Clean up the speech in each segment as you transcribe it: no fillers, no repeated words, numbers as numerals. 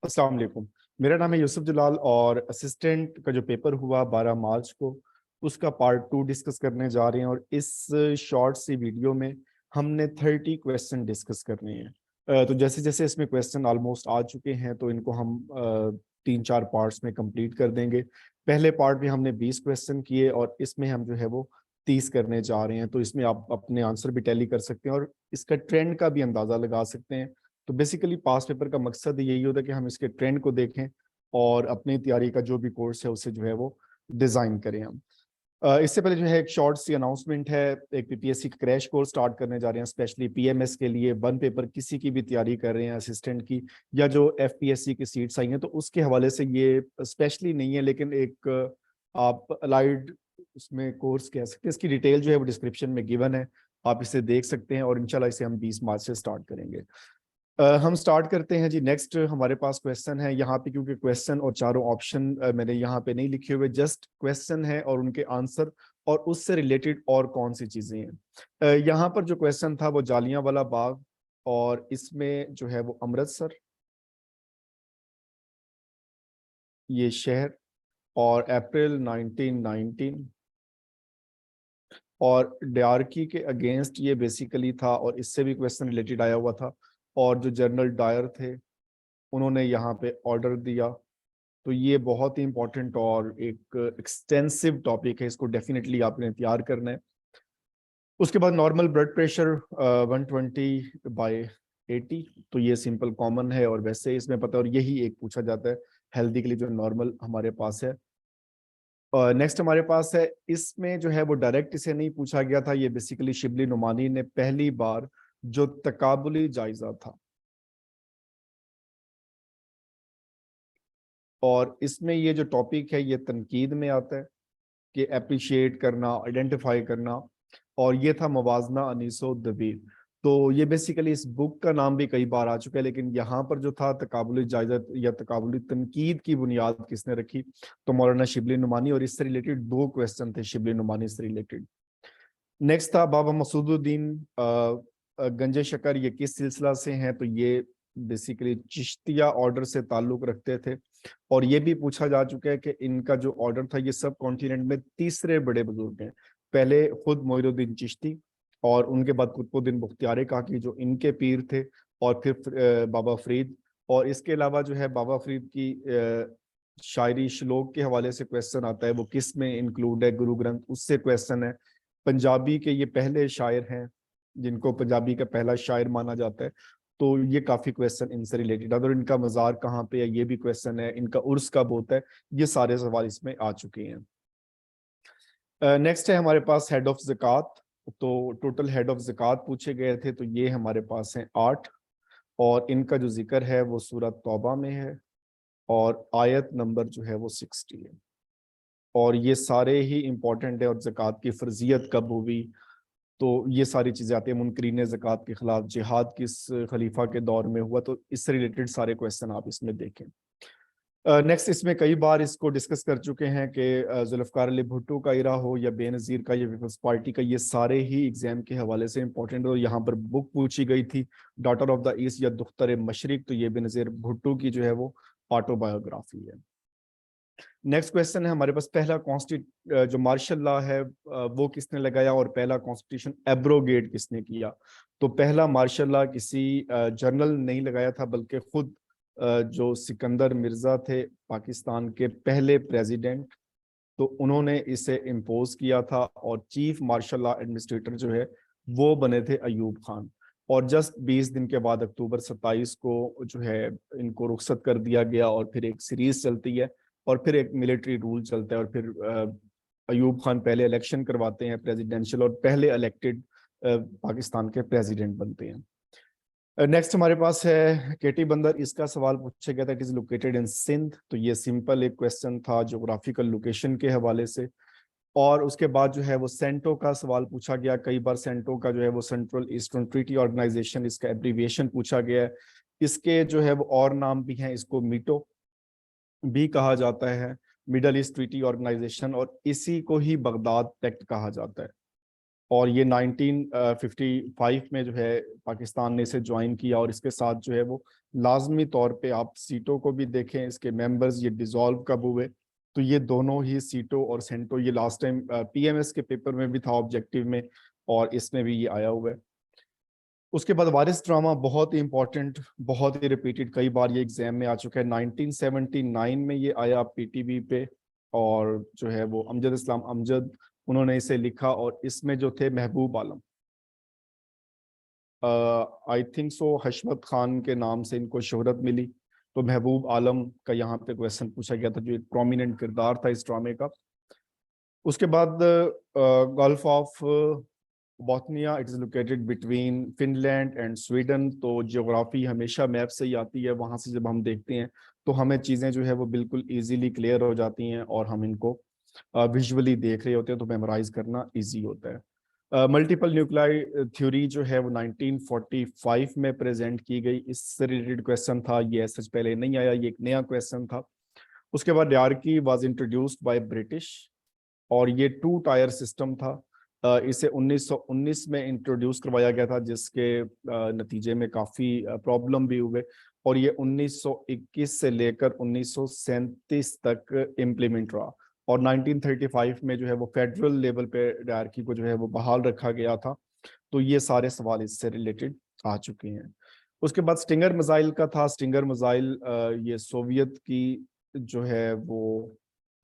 अस्सलाम वालेकुम। मेरा नाम है यूसुफ जलाल और असिस्टेंट का जो पेपर हुआ 12 मार्च को, उसका पार्ट 2 डिस्कस करने जा रहे हैं। और इस शॉर्ट सी वीडियो में हमने 30 क्वेश्चन डिस्कस करने हैं। तो जैसे जैसे इसमें क्वेश्चन ऑलमोस्ट आ चुके हैं तो इनको हम 3-4 पार्ट्स में कंप्लीट कर देंगे। पहले पार्ट में हमने 20 क्वेश्चन किए और इसमें हम जो है वो 30 करने जा रहे हैं। तो इसमें आप अपने आंसर भी टैली कर सकते हैं और इसका ट्रेंड का भी अंदाजा लगा सकते हैं। तो बेसिकली पास पेपर का मकसद यही होता है कि हम इसके ट्रेंड को देखें और अपनी तैयारी का जो भी कोर्स है उसे जो है वो डिजाइन करें हम। इससे पहले जो है एक शॉर्ट सी अनाउंसमेंट है। एक पीपीएससी का क्रैश कोर्स स्टार्ट करने जा रहे हैं स्पेशली पीएमएस के लिए। वन पेपर किसी की भी तैयारी कर रहे हैं असिस्टेंट की या जो एफपीएससी की सीट्स आई हैं तो उसके हवाले से ये स्पेशली नहीं है, लेकिन एक आप अलाइड उसमें कोर्स कह सकते हैं। इसकी डिटेल जो है वो डिस्क्रिप्शन में गिवन है, आप इसे देख सकते हैं और इंशाल्लाह इसे हम 20 मार्च से स्टार्ट करेंगे। हम स्टार्ट करते हैं जी। नेक्स्ट हमारे पास क्वेश्चन है यहाँ पे, क्योंकि क्वेश्चन और चारों ऑप्शन मैंने यहाँ पे नहीं लिखे हुए, जस्ट क्वेश्चन है और उनके आंसर और उससे रिलेटेड और कौन सी चीजें हैं। यहाँ पर जो क्वेश्चन था वो जालियांवाला बाग और इसमें जो है वो अमृतसर ये शहर और अप्रैल 1919 और डायरकी के अगेंस्ट ये बेसिकली था और इससे भी क्वेश्चन रिलेटेड आया हुआ था। और जो जनरल डायर थे उन्होंने यहाँ पे ऑर्डर दिया। तो ये बहुत ही इंपॉर्टेंट और एक एक्सटेंसिव टॉपिक है, इसको डेफिनेटली आपने तैयार करना है। उसके बाद नॉर्मल ब्लड प्रेशर 120/80, तो ये सिंपल कॉमन है और वैसे इसमें पता है और यही एक पूछा जाता है हेल्दी के लिए जो नॉर्मल हमारे पास है। नेक्स्ट हमारे पास है, इसमें जो है वो डायरेक्ट इसे नहीं पूछा गया था, ये बेसिकली शिबली नुमानी ने पहली बार जो तकाबुली जायजा था और इसमें ये जो टॉपिक है ये तनकीद में आता है कि अप्रिशिएट करना, आइडेंटिफाई करना। और ये था मवाजना अनीसो दबीर। तो ये बेसिकली इस बुक का नाम भी कई बार आ चुका है, लेकिन यहाँ पर जो था तकाबुली जायजा या तकाबुली तनकीद की बुनियाद किसने रखी, तो मौलाना शिबली नुमानी। और इससे रिलेटेड 2 क्वेश्चन थे शिबली नुमानी से रिलेटेड। नेक्स्ट था बाबा मसूदुद्दीन गंजे शकर, ये किस सिलसिला से हैं, तो ये बेसिकली चिश्तिया ऑर्डर से ताल्लुक रखते थे। और ये भी पूछा जा चुका है कि इनका जो ऑर्डर था ये सब कॉन्टिनेंट में तीसरे बड़े बुजुर्ग हैं। पहले खुद मोइनुद्दीन चिश्ती और उनके बाद कुतुबुद्दीन बुख्तियार काकी जो इनके पीर थे, और फिर बाबा फरीद। और इसके अलावा जो है बाबा फरीद की शायरी श्लोक के हवाले से क्वेश्चन आता है, वो किस में इंक्लूड है, गुरु ग्रंथ उससे क्वेश्चन है। पंजाबी के ये पहले शायर हैं जिनको पंजाबी का पहला शायर माना जाता है, तो ये काफी क्वेश्चन इनसे रिलेटेड है। और इनका मज़ार कहाँ पे है ये भी क्वेश्चन है, इनका उर्स कब होता है, ये सारे सवाल इसमें आ चुके हैं। नेक्स्ट है हमारे पास हेड ऑफ ज़कात। तो टोटल हेड ऑफ ज़कात पूछे गए थे, तो ये हमारे पास हैं 8 और इनका जो जिक्र है वो सूरत तौबा में है और आयत नंबर जो है वो 60 है। और ये सारे ही इंपॉर्टेंट है। और ज़कात की फर्जियत कब हुई, तो ये सारी चीजें आती हैं। मुनकरीन ज़कात के खिलाफ जिहाद किस खलीफा के दौर में हुआ, तो इससे रिलेटेड सारे क्वेश्चन आप इसमें देखें। नेक्स्ट इसमें कई बार इसको डिस्कस कर चुके हैं कि जुल्फ़िकार अली भुट्टो का इरा हो या बेनज़ीर का या पीपल्स पार्टी का, ये सारे ही एग्जाम के हवाले से इंपॉर्टेंट। और यहाँ पर बुक पूछी गई थी डॉटर ऑफ द ईस्ट या दुख्तर मशरिक, तो ये बेनज़ीर भुट्टो की जो है वो ऑटोबायोग्राफी है। नेक्स्ट क्वेश्चन है हमारे पास, पहला जो मार्शल लॉ है वो किसने लगाया और पहला कॉन्स्टिट्यूशन एब्रोगेट किसने किया। तो पहला मार्शल लॉ किसी जनरल नहीं लगाया था, बल्कि खुद जो सिकंदर मिर्जा थे पाकिस्तान के पहले प्रेसिडेंट, तो उन्होंने इसे इम्पोज किया था। और चीफ मार्शल लॉ एडमिनिस्ट्रेटर जो है वो बने थे अयूब खान। और जस्ट 20 दिन के बाद अक्टूबर 27 को जो है इनको रुखसत कर दिया गया और फिर एक सीरीज चलती है और फिर एक मिलिट्री रूल चलता है और फिर अयूब खान पहले इलेक्शन करवाते हैं प्रेसिडेंशियल और पहले इलेक्टेड पाकिस्तान के प्रेसिडेंट बनते हैं। नेक्स्ट हमारे पास है केटी बंदर, इसका सवाल पूछा गया था, it is located in Sindh. तो ये सिंपल एक क्वेश्चन था ज्योग्राफिकल लोकेशन के हवाले से। और उसके बाद जो है वो सेंटो का सवाल पूछा गया कई बार। सेंटो का जो है वो सेंट्रल ईस्टर्न ट्रीटी ऑर्गेनाइजेशन, इसका एब्रीविएशन पूछा गया है। इसके जो है वो और नाम भी हैं, इसको मीटो भी कहा जाता है, मिडल ईस्ट ट्रीटी ऑर्गेनाइजेशन, और इसी को ही बगदाद पैक्ट कहा जाता है। और ये 1955 में जो है पाकिस्तान ने इसे ज्वाइन किया, और इसके साथ जो है वो लाजमी तौर पे आप सीटों को भी देखें, इसके मेंबर्स ये डिसॉल्व कब हुए, तो ये दोनों ही सीटों और सेंटो, ये लास्ट टाइम पीएमएस के पेपर में भी था ऑब्जेक्टिव में, और इसमें भी ये आया हुआ है। उसके बाद वारिस ड्रामा बहुत ही इंपॉर्टेंट, बहुत ही रिपीटेड, कई बार ये एग्जाम में आ चुका है। 1979 में ये आया पीटीवी पे, और जो है वो अमजद इस्लाम अमजद उन्होंने इसे लिखा, और इसमें जो थे महबूब आलम, आई थिंक सो हशमत खान के नाम से इनको शोहरत मिली, तो महबूब आलम का यहाँ पे क्वेश्चन पूछा गया था, जो एक प्रोमिनेंट किरदार था इस ड्रामे का। उसके बाद gulf of Bosnia, it is located between Finland and Sweden, तो ज्योग्राफी हमेशा मैप से ही आती है, वहां से जब हम देखते हैं तो हमें चीजें जो है वो बिल्कुल इजीली क्लियर हो जाती हैं, और हम इनको विजुअली देख रहे होते हैं, तो मेमोराइज करना इजी होता है। मल्टीपल न्यूक्लियाई थ्योरी जो है वो 1945 में प्रेजेंट की गई, इससे रिलेटेड क्वेश्चन था, ये सच पहले नहीं आया, ये एक नया क्वेश्चन था। उसके बाद dyarchy was introduced by British, और ये 2 टायर सिस्टम था। इसे 1919 में इंट्रोड्यूस करवाया गया था, जिसके नतीजे में काफ़ी प्रॉब्लम भी हुए, और ये 1921 से लेकर 1937 तक इम्प्लीमेंट रहा, और 1935 में जो है वो फेडरल लेवल पे डायरकी को जो है वो बहाल रखा गया था। तो ये सारे सवाल इससे रिलेटेड आ चुके हैं। उसके बाद स्टिंगर मिसाइल का था। स्टिंगर मिसाइल ये सोवियत की जो है वो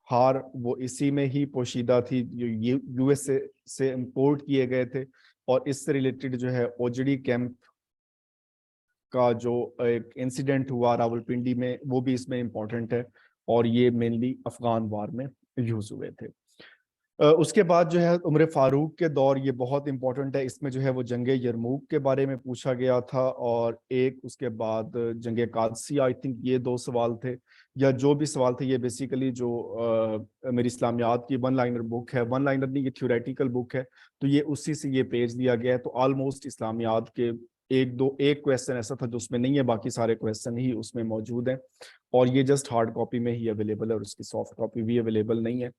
हार, वो इसी में ही पोशीदा थी, जो यूएसए से इंपोर्ट किए गए थे, और इससे रिलेटेड जो है ओजड़ी कैंप का जो एक इंसिडेंट हुआ रावलपिंडी में, वो भी इसमें इम्पोर्टेंट है, और ये मेनली अफगान वार में यूज हुए थे। उसके बाद जो है उम्र फारूक के दौर, ये बहुत इंपॉर्टेंट है, इसमें जो है वो जंगे यरमूक के बारे में पूछा गया था, और एक उसके बाद जंगे कादसिया, आई थिंक ये 2 सवाल थे, या जो भी सवाल थे, ये बेसिकली जो मेरी इस्लामियात की वन लाइनर बुक है, वन लाइनर नहीं, ये थ्योरेटिकल बुक है, तो ये उसी से ये पेज दिया गया है, तो ऑलमोस्ट इस्लामियात के एक क्वेश्चन ऐसा था जो उसमें नहीं है, बाकी सारे क्वेश्चन ही उसमें मौजूद हैं, और ये जस्ट हार्ड कॉपी में ही अवेलेबल है, और उसकी सॉफ्ट कॉपी भी अवेलेबल नहीं है।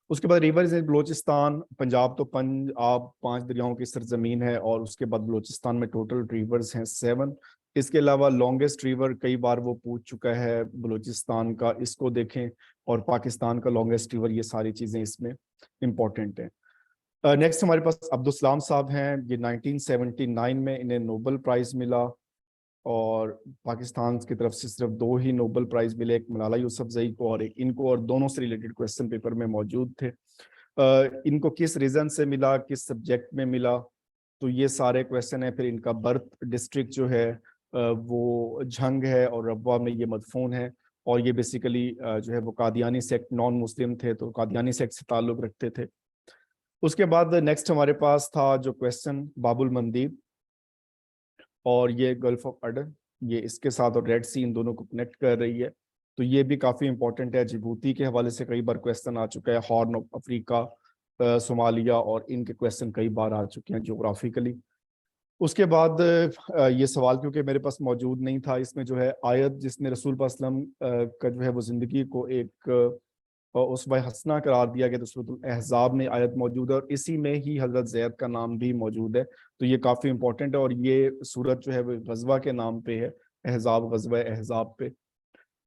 उसके बाद रिवर्स इन बलोचिस्तान, पंजाब तो पंजाब 5 दरियाओं की सरजमीन है, और उसके बाद बलोचिस्तान में टोटल रिवर्स हैं 7। इसके अलावा लॉन्गेस्ट रिवर कई बार वो पूछ चुका है बलोचिस्तान का, इसको देखें, और पाकिस्तान का लॉन्गेस्ट रिवर, ये सारी चीज़ें इसमें इंपॉर्टेंट हैं। नेक्स्ट हमारे पास अब्दुल सलाम साहब हैं, ये 1979 में इन्हें नोबेल प्राइज़ मिला, और पाकिस्तान की तरफ से सिर्फ 2 ही नोबेल प्राइज मिले, एक मलाला यूसुफजई को और एक इनको, और दोनों से रिलेटेड क्वेश्चन पेपर में मौजूद थे। इनको किस रीजन से मिला, किस सब्जेक्ट में मिला, तो ये सारे क्वेश्चन है। फिर इनका बर्थ डिस्ट्रिक्ट जो है वो झंग है, और रब्वा में ये मदफून है, और ये बेसिकली जो है वो कादियानी सेक्ट, नॉन मुस्लिम थे, तो कादियानी सेक्ट से ताल्लुक रखते थे। उसके बाद नेक्स्ट हमारे पास था जो क्वेश्चन बाबुल मंदीब, और ये गल्फ ऑफ अडन, ये इसके साथ और रेड सी, इन दोनों को कनेक्ट कर रही है, तो ये भी काफ़ी इंपॉर्टेंट है। जिबूती के हवाले से कई बार क्वेश्चन आ चुका है, हॉर्न ऑफ अफ्रीका, सोमालिया, और इनके क्वेश्चन कई बार आ चुके हैं ज्योग्राफिकली। उसके बाद ये सवाल क्योंकि मेरे पास मौजूद नहीं था, इसमें जो है आयत जिसने रसूल पाक सल्लल्लाहु अलैहि वसल्लम का जो है वो ज़िंदगी को एक उसवा हसना करार दिया गया, तो सूरत अहज़ाब में आयत मौजूद है, और इसी में ही हज़रत ज़ैद का नाम भी मौजूद है, तो ये काफ़ी इंपॉर्टेंट है, और ये सूरत जो है वो गज़वा के नाम पे है, अहज़ाब, गज़वा अहज़ाब पे।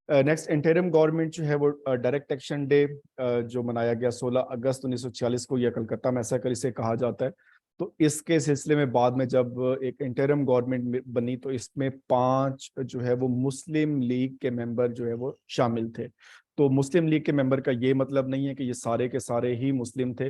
नेक्स्ट इंटरिम गवर्नमेंट जो है वो डायरेक्ट एक्शन डे जो मनाया गया 16 अगस्त 1946 को, यह कलकत्ता मैसेकर इसे कहा जाता है। तो इसके सिलसिले में बाद में जब एक इंटरिम गवर्नमेंट बनी, तो इसमें 5 जो है वो मुस्लिम लीग के मेंबर जो है वो शामिल थे। तो मुस्लिम लीग के मेंबर का ये मतलब नहीं है कि ये सारे के सारे ही मुस्लिम थे,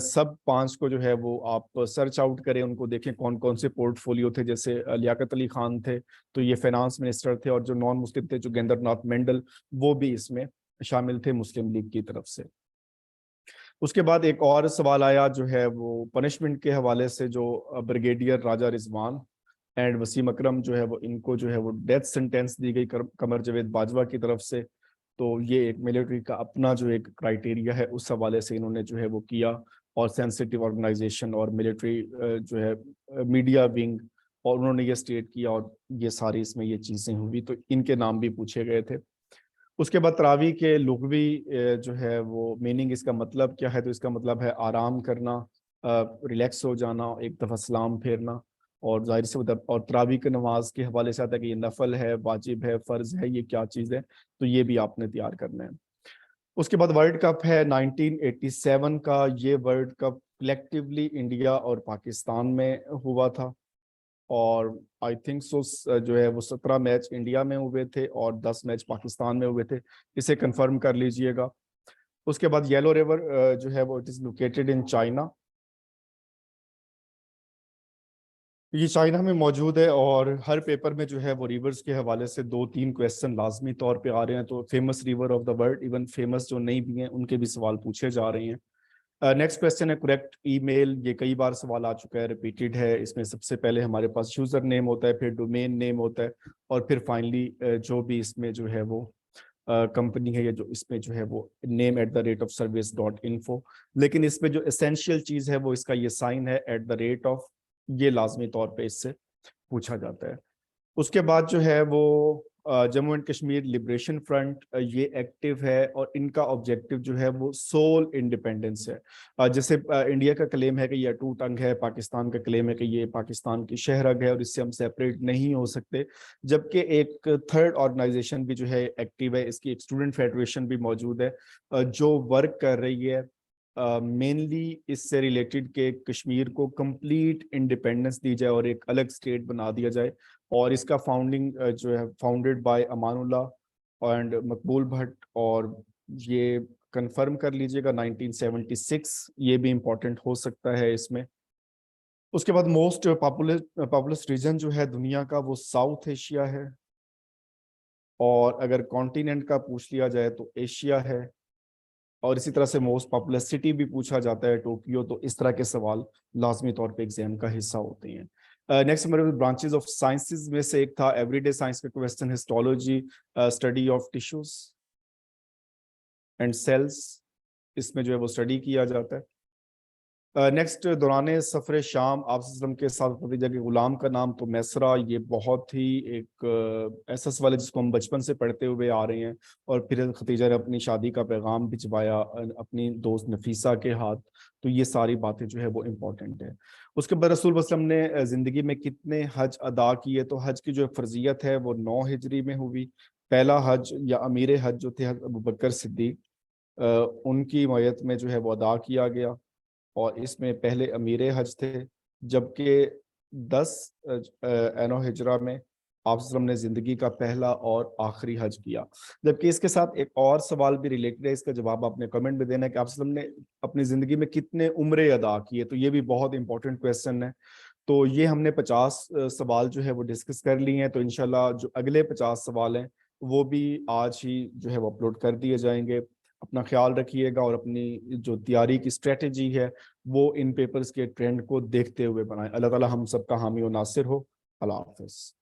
सब 5 को जो है वो आप सर्च आउट करें, उनको देखें कौन कौन से पोर्टफोलियो थे, जैसे लियाकत अली खान थे, तो ये फाइनेंस मिनिस्टर थे, और जो नॉन मुस्लिम थे जोगिंदर नाथ मेंडल, वो भी इसमें शामिल थे मुस्लिम लीग की तरफ से। उसके बाद एक और सवाल आया जो है वो पनिशमेंट के हवाले से, जो ब्रिगेडियर राजा रिजवान एंड वसीम अकरम जो है वो, इनको जो है वो डेथ सेंटेंस दी गई कमर जावेद बाजवा की तरफ से। तो ये एक मिलिट्री का अपना जो एक क्राइटेरिया है, उस हवाले से इन्होंने जो है वो किया, और सेंसिटिव ऑर्गेनाइजेशन और मिलिट्री जो है मीडिया विंग, और उन्होंने ये स्टेट किया, और ये सारी इसमें ये चीज़ें हुई, तो इनके नाम भी पूछे गए थे। उसके बाद तरावी के लुग़वी जो है वो मीनिंग, इसका मतलब क्या है, तो इसका मतलब है आराम करना, रिलैक्स हो जाना, एक दफ़ा सलाम फेरना, और जाहिर से मतलब और तरावी की नमाज के हवाले से आता है कि ये नफल है, वाजिब है, फ़र्ज है, ये क्या चीज़ है, तो ये भी आपने तैयार करना है। उसके बाद वर्ल्ड कप है 1987 का। ये वर्ल्ड कप कलेक्टिवली इंडिया और पाकिस्तान में हुआ था, और आई थिंक सो जो है वो 17 मैच इंडिया में हुए थे और 10 मैच पाकिस्तान में हुए थे, इसे कंफर्म कर लीजिएगा। उसके बाद येलो रिवर जो है वो it is located in China, ये चाइना में मौजूद है, और हर पेपर में जो है वो रिवर्स के हवाले से 2-3 क्वेश्चन लाजमी तौर पे आ रहे हैं। तो famous river of the world, even famous जो नहीं भी हैं उनके भी सवाल पूछे जा रहे हैं। नेक्स्ट क्वेश्चन है करेक्ट ईमेल। ये कई बार सवाल आ चुका है, रिपीटेड है। इसमें सबसे पहले हमारे पास यूजर नेम होता है, फिर डोमेन नेम होता है, और फिर फाइनली जो भी इसमें जो है वो कंपनी है, या जो इसमें जो है वो name@service.info। लेकिन इसमें जो एसेंशियल चीज है वो इसका ये साइन है @, ये लाजमी तौर पे इससे पूछा जाता है। उसके बाद जो है वो Jammu and Kashmir liberation front, ये एक्टिव है, और इनका ऑब्जेक्टिव जो है वो सोल इंडिपेंडेंस है। जैसे इंडिया का क्लेम है कि ये अटूट अंग है, पाकिस्तान का क्लेम है कि ये पाकिस्तान की शहरग है और इससे हम सेपरेट नहीं हो सकते। जबकि एक थर्ड ऑर्गेनाइजेशन भी जो है एक्टिव है, इसकी एक स्टूडेंट फेडरेशन भी मौजूद है जो वर्क कर रही है मेनली इससे रिलेटेड के कश्मीर को कंप्लीट इंडिपेंडेंस दी जाए और एक अलग स्टेट बना दिया जाए। और इसका फाउंडिंग जो है फाउंडेड बाय अमानुल्लाह एंड मकबूल भट्ट, और ये कंफर्म कर लीजिएगा 1976, ये भी इंपॉर्टेंट हो सकता है इसमें। उसके बाद मोस्ट पॉपुलस रीजन जो है दुनिया का वो साउथ एशिया है, और अगर कॉन्टिनेंट का पूछ लिया जाए तो एशिया है, और इसी तरह से मोस्ट पॉपुलस सिटी भी पूछा जाता है टोक्यो। तो इस तरह के सवाल लाजमी तौर पे एग्जाम का हिस्सा होते हैं। नेक्स्ट हमारे ब्रांचेस ऑफ साइंसेज में से एक था एवरीडे साइंस का question, histology, study of tissues and cells, इसमें जो है वो स्टडी किया जाता है। नेक्स्ट दौरान सफ़र शाम आप वसल्लम के साथ खदीजा के गुलाम का नाम तो मैसरा, ये बहुत ही एक ऐसा सवाल है जिसको हम बचपन से पढ़ते हुए आ रहे हैं। और फिर खदीजा ने अपनी शादी का पैगाम भिजवाया अपनी दोस्त नफीसा के हाथ। तो ये सारी बातें जो है वो इम्पोर्टेंट है। उसके बाद रसूल वसल्लम ने ज़िंदगी में कितने हज अदा किए, तो हज की जो फर्जियत है वो 9 हिजरी में हुई। पहला हज या अमीर हज जो थे अबू बकर सिद्दीक, उनकी मयत में जो है वो अदा किया गया, और इसमें पहले अमीर हज थे। जबकि 10 एनो हिजरा में आप वसल्लम ने जिंदगी का पहला और आखिरी हज किया। जबकि इसके साथ एक और सवाल भी रिलेटेड है, इसका जवाब आपने कमेंट में देना है कि आप वसल्लम ने अपनी जिंदगी में कितने उम्रे अदा किए, तो ये भी बहुत इंपॉर्टेंट क्वेश्चन है। तो ये हमने 50 सवाल जो है वो डिस्कस कर लिए हैं। तो इंशाल्लाह जो अगले 50 सवाल हैं वो भी आज ही जो है वो अपलोड कर दिए जाएंगे। अपना ख्याल रखिएगा, और अपनी जो तैयारी की स्ट्रेटजी है वो इन पेपर्स के ट्रेंड को देखते हुए बनाएं। अल्लाह ताला हम सबका हामी और नासिर हो। अल्लाह हाफिज़।